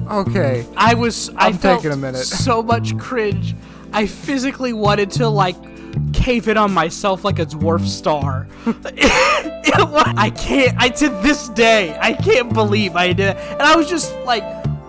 Okay. I felt taking a minute. so much cringe. I physically wanted to, like, cave in on myself like a dwarf star. To this day, I can't believe I did it. And I was just, like,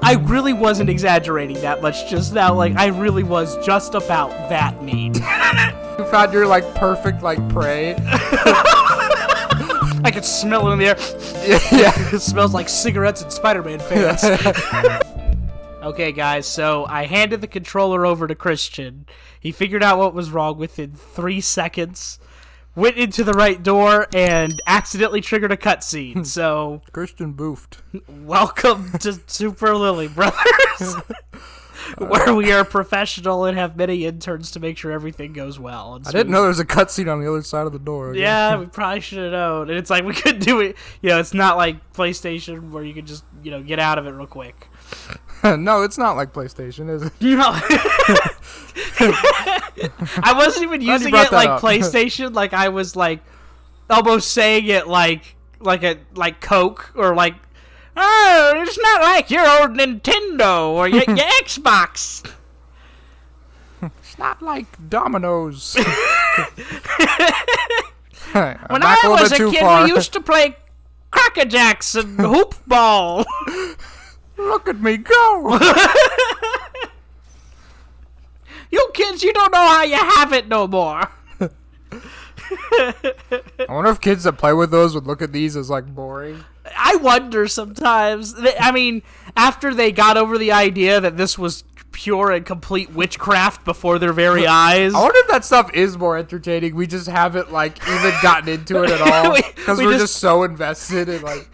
I really wasn't exaggerating that much just now. Like, I really was just about that mean. You found your, like, perfect, like, prey. I could smell it in the air. Yeah. It smells like cigarettes and Spider-Man fans. Okay, guys, so I handed the controller over to Christian. He figured out what was wrong within 3 seconds, went into the right door, and accidentally triggered a cutscene. So, Christian boofed. Welcome to Super Lilly Brothers, where we are professional and have many interns to make sure everything goes well. I didn't know there was a cutscene on the other side of the door. Okay? Yeah, we probably should have known. And it's like, we couldn't do it. You know, it's not like PlayStation where you can just, you know, get out of it real quick. No, it's not like PlayStation, is it? No. I wasn't even using it like PlayStation. Like, I was, like, almost saying it like Coke, or like, oh, it's not like your old Nintendo or your Xbox. It's not like Domino's. When I was a kid, we used to play Cracker Jacks and hoop ball. Look at me go! You kids, you don't know how you have it no more. I wonder if kids that play with those would look at these as, like, boring. I wonder sometimes. I mean, after they got over the idea that this was pure and complete witchcraft before their very eyes. I wonder if that stuff is more entertaining. We just haven't, like, even gotten into it at all. Because we're just so invested in, like...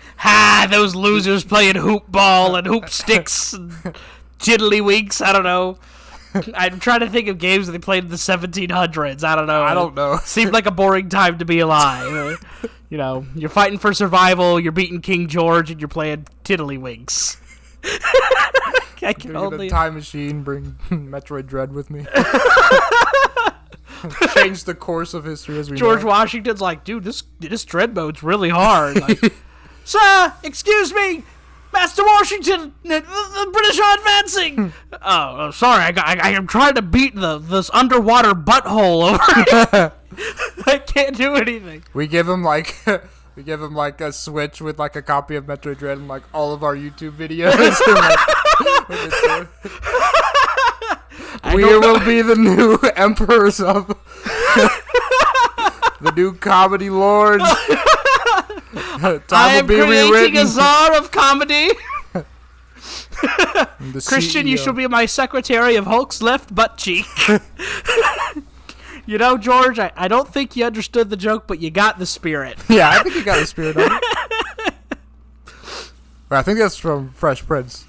Those losers playing hoop ball and hoop sticks and tiddlywinks. I don't know. I'm trying to think of games that they played in the 1700s. I don't know. I don't know. Seemed like a boring time to be alive. You know, you're fighting for survival, you're beating King George, and you're playing tiddlywinks. I can only... Get a time machine, bring Metroid Dread with me. Change the course of history as we George know. Washington's like, dude, this Dread mode's really hard. Like, sir, excuse me, Master Washington, the British are advancing. Oh, sorry, I am trying to beat this underwater butthole over here. I can't do anything. We give him like a Switch with like a copy of Metroid Dread and like all of our YouTube videos. We will be the new emperors of the new comedy lords. I am creating a czar of comedy. Christian, you shall be my secretary of Hulk's left butt cheek. You know, George, I don't think you understood the joke, but you got the spirit. Yeah, I think you got the spirit of it. I think that's from Fresh Prince.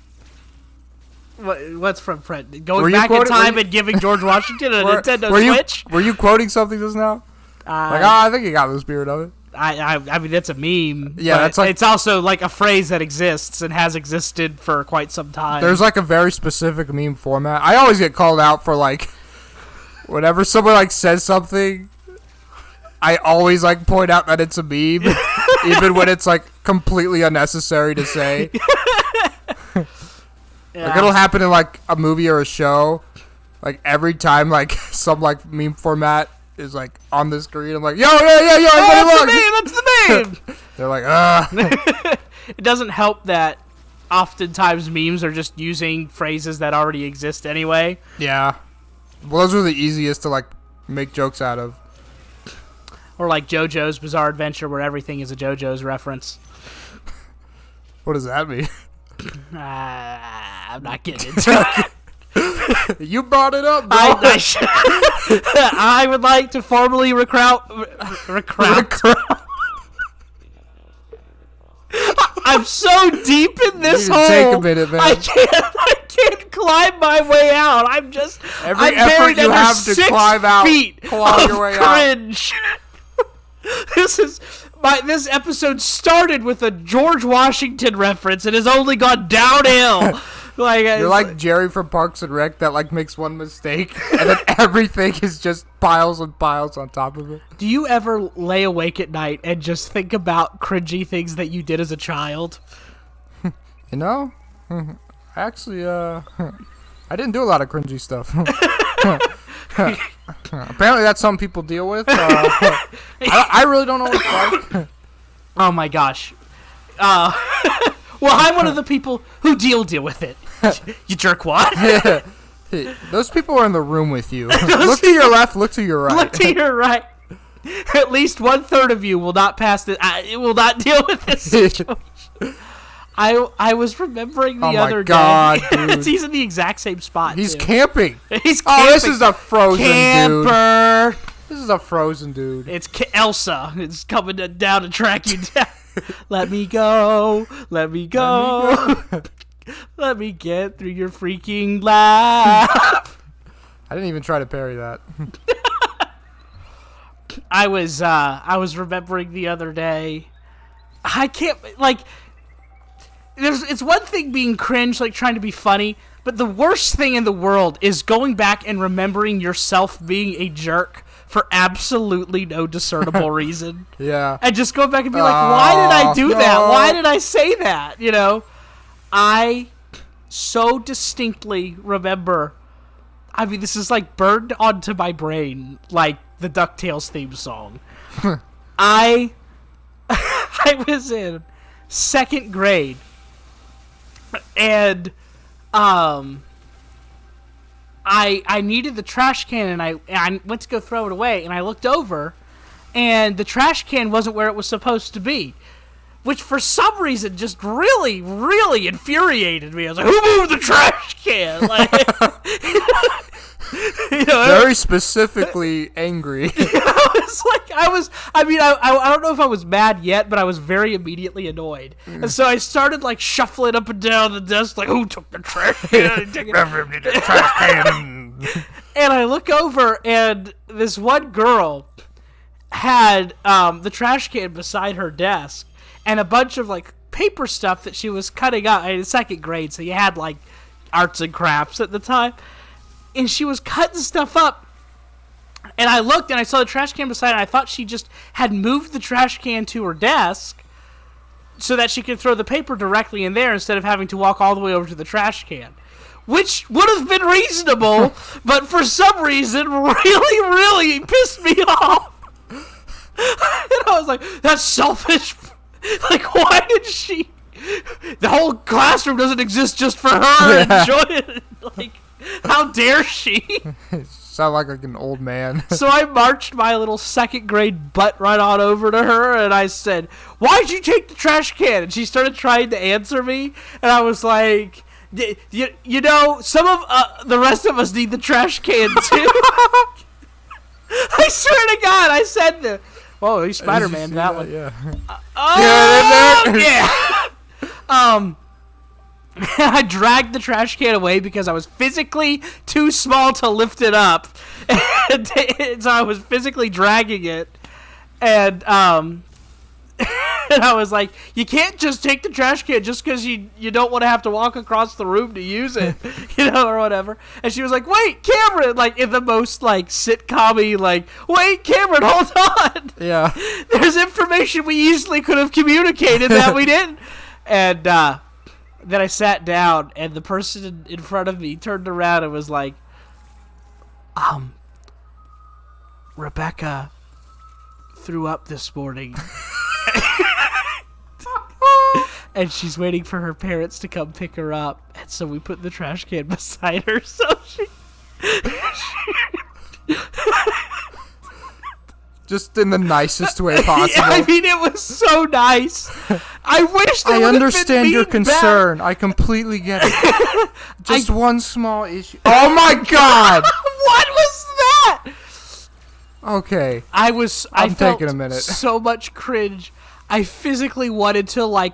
What's from Fred? Going back in time and giving George Washington a Nintendo Switch? Were you quoting something just now? I think you got the spirit of it. I mean, that's a meme. Yeah, that's like, it's also like a phrase that exists and has existed for quite some time. There's like a very specific meme format. I always get called out for like, whenever someone like says something, I always like point out that it's a meme, even when it's like completely unnecessary to say. Yeah. Like it'll happen in like a movie or a show, like every time like some like meme format is like on the screen. I'm like, yo, everybody look! That's the meme. They're like, It doesn't help that oftentimes memes are just using phrases that already exist anyway. Yeah. Well, those are the easiest to like make jokes out of. Or like JoJo's Bizarre Adventure, where everything is a JoJo's reference. What does that mean? I'm not getting into it. You brought it up, bro. I would like to formally recount. I'm so deep in this hole. Take a minute, man. I can't climb my way out. I'm effort you have to climb out. Claw your way cringe. This episode started with a George Washington reference and has only gone downhill. You're like Jerry from Parks and Rec that like makes one mistake and then everything is just piles and piles on top of it. Do you ever lay awake at night and just think about cringy things that you did as a child? You know, Actually, I didn't do a lot of cringy stuff. Apparently, that's something people deal with. I really don't know what it's like. Oh my gosh. Well, I'm one of the people who deal with it. You jerkwad. Those people are in the room with you. Look to your left. Look to your right. Look to your right. At least 1/3 of you will not pass this. It will not deal with this situation. I was remembering the other day. Dude. He's in the exact same spot. He's too. camping. He's camping. Oh, this is a frozen camper. Dude. This is a frozen dude. It's Elsa. It's coming down to track you down. Let me go. Let me go. Let me get through your freaking laugh. I didn't even try to parry that. I was remembering the other day. I can't it's one thing being cringe, like trying to be funny, but the worst thing in the world is going back and remembering yourself being a jerk for absolutely no discernible reason. Yeah. And just go back and be like, why did I do that? Why did I say that? You know? I so distinctly remember, I mean, this is like burned onto my brain like the DuckTales theme song. I was in 2nd grade, and I needed the trash can, and I went to go throw it away, and I looked over, and the trash can wasn't where it was supposed to be, which for some reason just really, really infuriated me. I was like, who moved the trash can? Like, you know, very specifically angry. I don't know if I was mad yet, but I was very immediately annoyed. And so I started like shuffling up and down the desk, like, who took the trash can? The trash can. And I look over, and this one girl had the trash can beside her desk and a bunch of like paper stuff that she was cutting up in 2nd grade, so you had like arts and crafts at the time. And she was cutting stuff up, and I looked, and I saw the trash can beside her, and I thought she just had moved the trash can to her desk so that she could throw the paper directly in there instead of having to walk all the way over to the trash can, which would have been reasonable, but for some reason really, really pissed me off. And I was like, that's selfish. Like, why did she... The whole classroom doesn't exist just for her to enjoy it. Like... How dare she? Sound like an old man. So I marched my little 2nd grade butt right on over to her, and I said, why'd you take the trash can? And she started trying to answer me, and I was like, you know, some of the rest of us need the trash can too. I swear to God, I said that. Oh, he's Spider-Man, that one. Yeah. Yeah. I dragged the trash can away because I was physically too small to lift it up. And so I was physically dragging it. And and I was like, you can't just take the trash can just because you don't want to have to walk across the room to use it, you know, or whatever. And she was like, wait, Cameron, like in the most like sitcom-y, like, wait, Cameron, hold on. Yeah. There's information we easily could have communicated that we didn't. And then I sat down, and the person in front of me turned around and was like, Rebecca threw up this morning. And she's waiting for her parents to come pick her up. And so we put the trash can beside her, so she just in the nicest way possible. Yeah, I mean, it was so nice. I wish that I understand your been concern. Bad. I completely get it. Just one small issue. Oh my God! What was that? Okay. I felt taking a minute. So much cringe. I physically wanted to like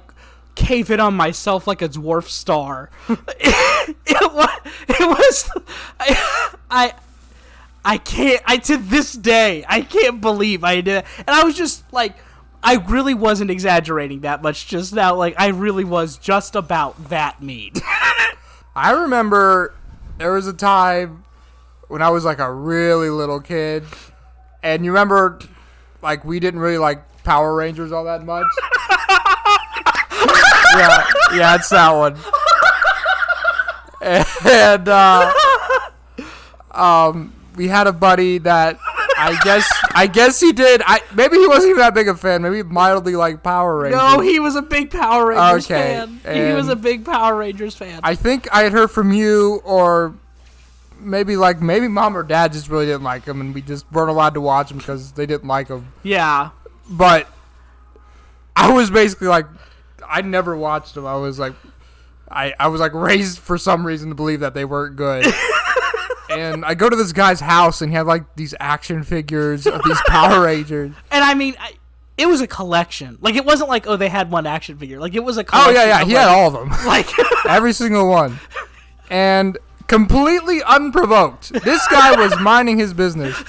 cave in on myself like a dwarf star. It was. I can't, to this day, I can't believe I did it. And I was just, like, I really wasn't exaggerating that much just now. Like, I really was just about that mean. I remember there was a time when I was, like, a really little kid. And you remember, like, we didn't really like Power Rangers all that much? Yeah, it's that one. And we had a buddy that I guess he did. Maybe he wasn't even that big a fan. Maybe mildly like Power Rangers. No, he was a big Power Rangers fan. And he was a big Power Rangers fan. I think I had heard from you, or maybe mom or dad just really didn't like him, and we just weren't allowed to watch him because they didn't like him. Yeah. But I was basically like, I never watched them. I was like raised for some reason to believe that they weren't good. And I go to this guy's house, and he had like these action figures of these Power Rangers. And I mean, it was a collection. Like, it wasn't like, oh, they had one action figure. Like, it was a collection. Oh yeah, he had all of them. Like every single one. And completely unprovoked, this guy was minding his business.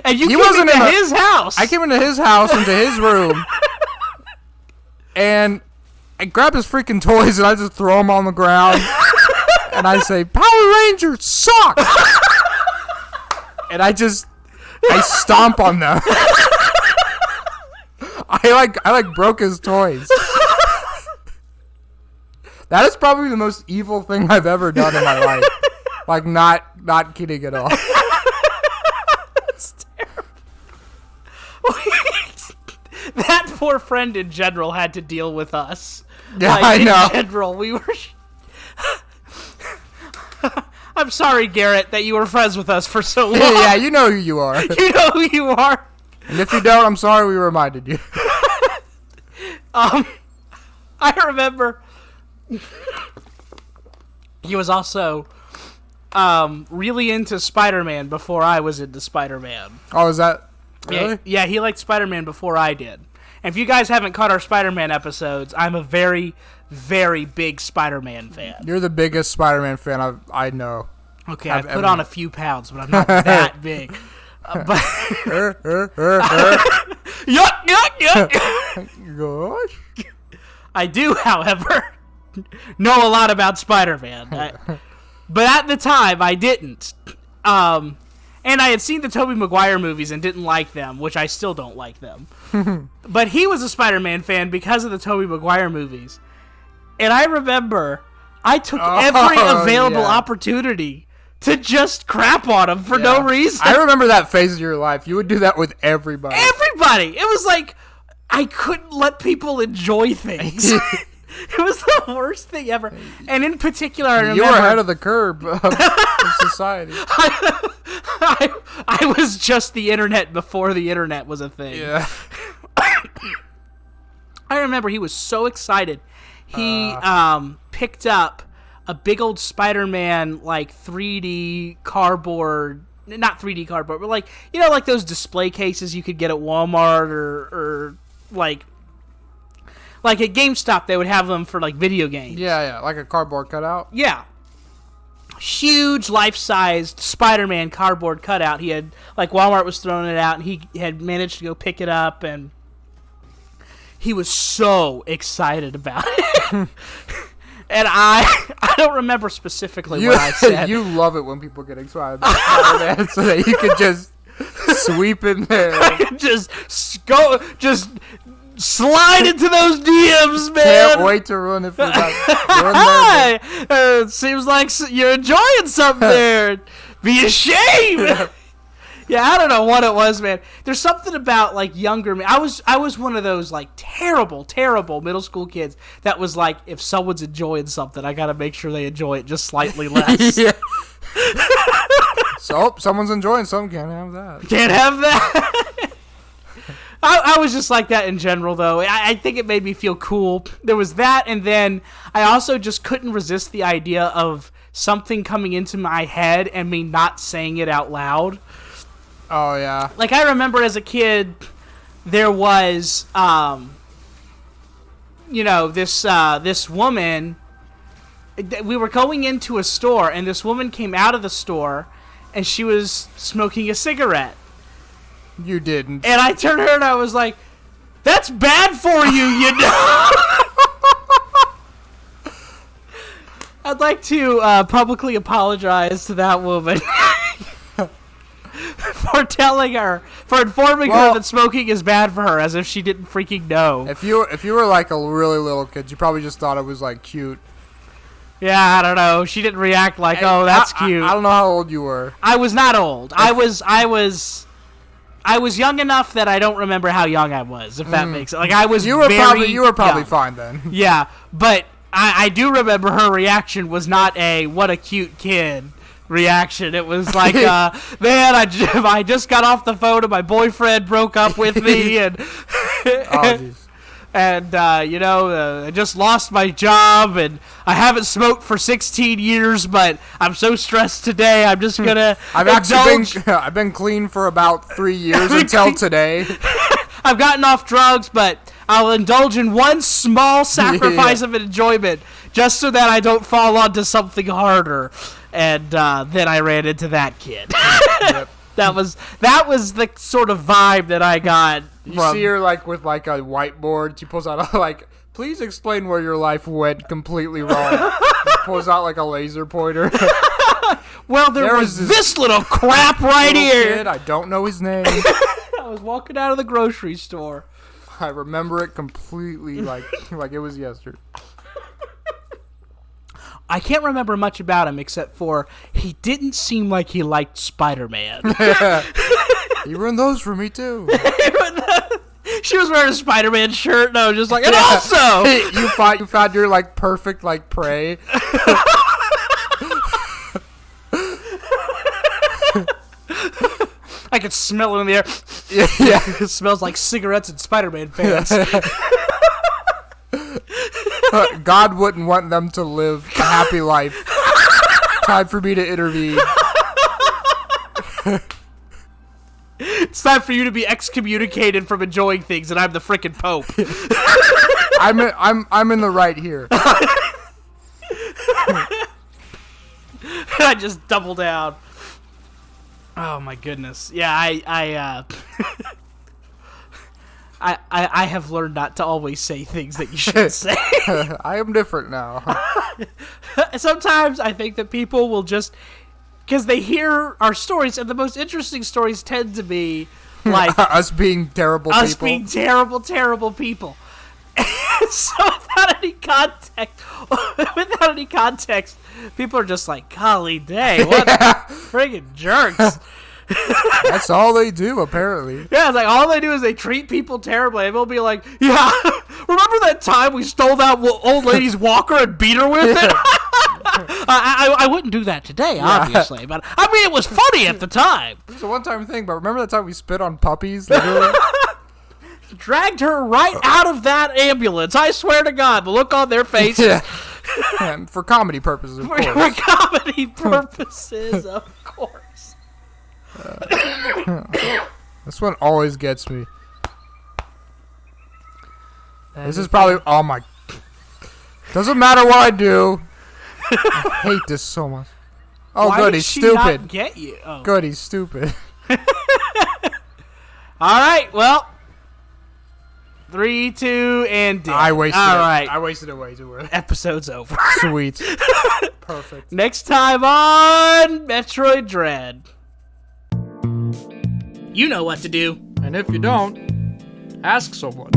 And he wasn't in his house. I came into his house, into his room, and I grab his freaking toys and I just throw them on the ground. And I say, Power Rangers suck! And I stomp on them. I broke his toys. That is probably the most evil thing I've ever done in my life. Like, not kidding at all. That's terrible. That poor friend in general had to deal with us. Yeah, I know. In general, we were... I'm sorry, Garrett, that you were friends with us for so long. Yeah, you know who you are. You know who you are. And if you don't, I'm sorry we reminded you. I remember he was also really into Spider-Man before I was into Spider-Man. Oh, is that really? Yeah, he liked Spider-Man before I did. And if you guys haven't caught our Spider-Man episodes, I'm a very, very big Spider-Man fan. You're the biggest Spider-Man fan I know. Okay, I've put on a few pounds, but I'm not that big. Yuck, yuck, yuck. Gosh. I do, however, know a lot about Spider-Man. But at the time, I didn't. And I had seen the Tobey Maguire movies and didn't like them, which I still don't like them. But he was a Spider-Man fan because of the Tobey Maguire movies. And I remember I took every available opportunity to just crap on him for no reason. I remember that phase of your life. You would do that with everybody. Everybody! It was like, I couldn't let people enjoy things. It was the worst thing ever. And in particular, I remember... You were ahead of the curve of society. I was just the internet before the internet was a thing. Yeah. I remember he was so excited. He picked up a big old Spider-Man, like, 3D cardboard... Not 3D cardboard, but, like, you know, like those display cases you could get at Walmart or like at GameStop, they would have them for, like, video games. Yeah, like a cardboard cutout. Yeah. Huge, life-sized Spider-Man cardboard cutout. He had, like, Walmart was throwing it out, and he had managed to go pick it up, and he was so excited about it. And I don't remember specifically what I said. You love it when people get excited about Spider-Man, so that you could just sweep in there. just slide into those DMs, man. Can't wait to ruin it for that. It seems like you're enjoying something there. Be ashamed. Yeah, I don't know what it was, man. There's something about, like, younger me. I was one of those, like, terrible middle school kids that was like, if someone's enjoying something, I gotta make sure they enjoy it just slightly less. Yeah. So, someone's enjoying something, can't have that. Can't have that. I was just like that in general, though. I think it made me feel cool. There was that, and then I also just couldn't resist the idea of something coming into my head and me not saying it out loud. Oh, yeah. Like, I remember as a kid, there was, this woman. We were going into a store, and this woman came out of the store, and she was smoking a cigarette. You didn't. And I turned to her and I was like, that's bad for you, you know? I'd like to publicly apologize to that woman for informing her that smoking is bad for her, as if she didn't freaking know. If you were like a really little kid, you probably just thought it was, like, cute. Yeah, I don't know. She didn't react like, oh, that's cute. I don't know how old you were. I was not old. I was young enough that I don't remember how young I was, if that makes sense. Like, I was You were probably young. fine then. Yeah, but I do remember her reaction was not a, what a cute kid reaction. It was like, man, I just got off the phone and my boyfriend broke up with me, and... Oh, jeez. And, I just lost my job, and I haven't smoked for 16 years, but I'm so stressed today, I'm just gonna I've been clean for about 3 years until today. I've gotten off drugs, but I'll indulge in one small sacrifice of enjoyment, just so that I don't fall onto something harder. And then I ran into that kid. Yep. That was the sort of vibe that I got. You see her with a whiteboard. She pulls out please explain where your life went completely wrong. She pulls out a laser pointer. Well, there was this little crap right here. Kid, I don't know his name. I was walking out of the grocery store. I remember it completely like it was yesterday. I can't remember much about him except for he didn't seem like he liked Spider-Man. You ruined those for me too. She was wearing a Spider-Man shirt, and I was just like, and also you found your perfect prey. I could smell it in the air. Yeah. It smells like cigarettes and Spider-Man fans. God wouldn't want them to live a happy life. Time for me to intervene. It's time for you to be excommunicated from enjoying things, and I'm the frickin' Pope. I'm in the right here. I just double down. Oh my goodness. Yeah, I have learned not to always say things that you shouldn't say. I am different now. Sometimes I think that people will just, because they hear our stories, and the most interesting stories tend to be like us being terrible people. Us being terrible people. So without any context, people are just like, golly dang, what friggin' jerks. That's all they do, apparently. Yeah, it's like all they do is they treat people terribly. And they'll be like, yeah, remember that time we stole that old lady's walker and beat her with it? I wouldn't do that today, obviously. But, I mean, it was funny at the time. It was a one-time thing, but remember that time we spit on puppies? Literally? Dragged her right out of that ambulance. I swear to God, the look on their faces. Yeah. For comedy purposes, of course. For comedy purposes, of course. This one always gets me. This is probably... Oh, my... Doesn't matter what I do. I hate this so much. Oh, Why good, did he's she stupid. Not get you? Oh. Good, he's stupid. All right, well... 3, 2, and dead. I wasted All it. right. I wasted it way too early. Episode's over. Sweet. Perfect. Next time on Metroid Dread. You know what to do. And if you don't, ask someone.